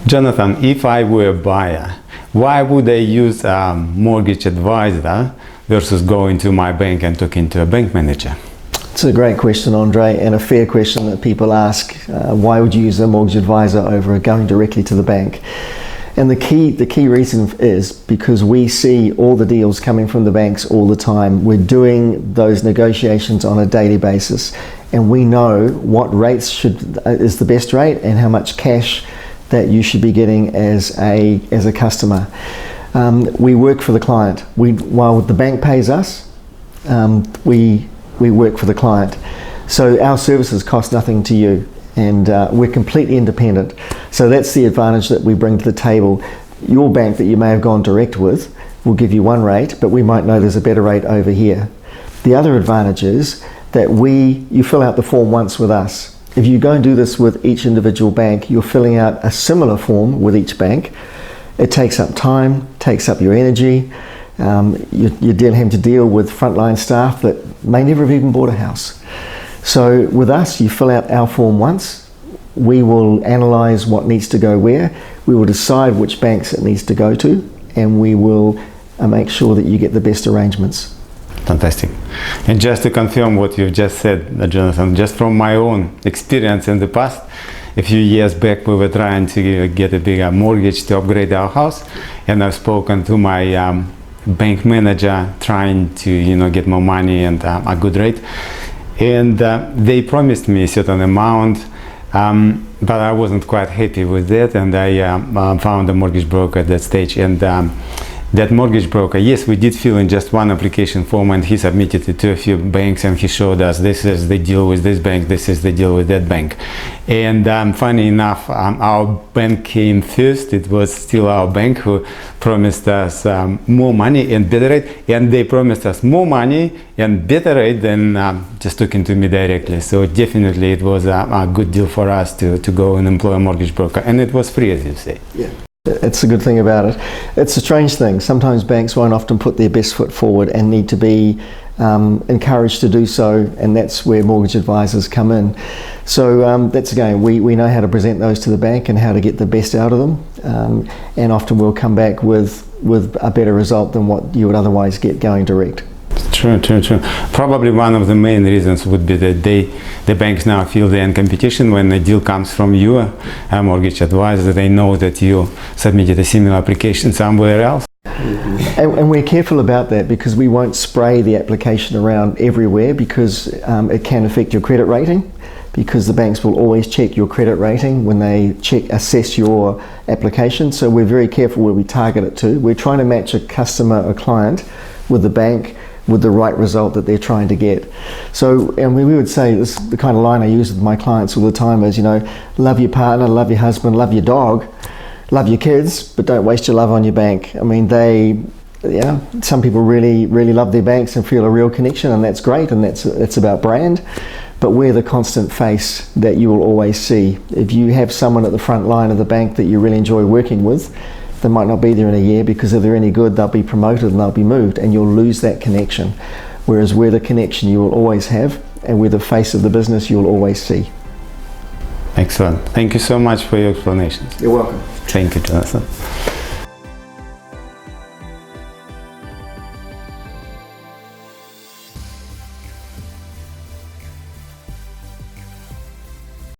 Jonathan, if I were a buyer, why would I use a mortgage advisor versus going to my bank and talking to a bank manager? It's a great question, Andre, and a fair question that people ask. Why would you use a mortgage advisor over going directly to the bank? And the key reason is because we see all the deals coming from the banks all the time. We're doing those negotiations on a daily basis, and we know what rates is the best rate and how much cash that you should be getting as a customer. We work for the client. While the bank pays us, we work for the client. So our services cost nothing to you, and we're completely independent. So that's the advantage that we bring to the table. Your bank that you may have gone direct with will give you one rate, but we might know there's a better rate over here. The other advantage is that you fill out the form once with us. If you go and do this with each individual bank, you're filling out a similar form with each bank. It takes up time, takes up your energy. You're having to deal with frontline staff that may never have even bought a house. So with us, you fill out our form once. We will analyse what needs to go where. We will decide which banks it needs to go to, and we will make sure that you get the best arrangements. Fantastic. And just to confirm what you've just said, Jonathan, just from my own experience in the past, a few years back we were trying to get a bigger mortgage to upgrade our house, and I've spoken to my bank manager trying to get more money and a good rate, and they promised me a certain amount, but I wasn't quite happy with that, and I found a mortgage broker at that stage, and that mortgage broker, yes, we did fill in just one application form, and he submitted it to a few banks, and he showed us this is the deal with this bank, this is the deal with that bank. And funny enough, our bank came first. It was still our bank who promised us more money and better rate, and they promised us more money and better rate than just talking to me directly. So definitely it was a good deal for us to go and employ a mortgage broker, and it was free, as you say. Yeah. It's a good thing about it. It's a strange thing. Sometimes banks won't often put their best foot forward and need to be encouraged to do so, and that's where mortgage advisors come in. So that's again, we know how to present those to the bank and how to get the best out of them, and often we'll come back with a better result than what you would otherwise get going direct. True. Probably one of the main reasons would be that the banks now feel they're in competition when a deal comes from you, a mortgage advisor. They know that you submitted a similar application somewhere else. And we're careful about that because we won't spray the application around everywhere, because it can affect your credit rating, because the banks will always check your credit rating when they assess your application. So we're very careful where we target it to. We're trying to match a customer or client with the bank with the right result that they're trying to get. So, and we would say, this, the kind of line I use with my clients all the time is, love your partner, love your husband, love your dog, love your kids, but don't waste your love on your bank. I mean, some people really love their banks and feel a real connection, and that's great, and that's about brand. But we're the constant face that you will always see. If you have someone at the front line of the bank that you really enjoy working with, they might not be there in a year, because if they're any good, they'll be promoted and they'll be moved, and you'll lose that connection. Whereas we're the connection you will always have, and we're the face of the business you'll always see. Excellent. Thank you so much for your explanations. You're welcome. Thank you, Jonathan.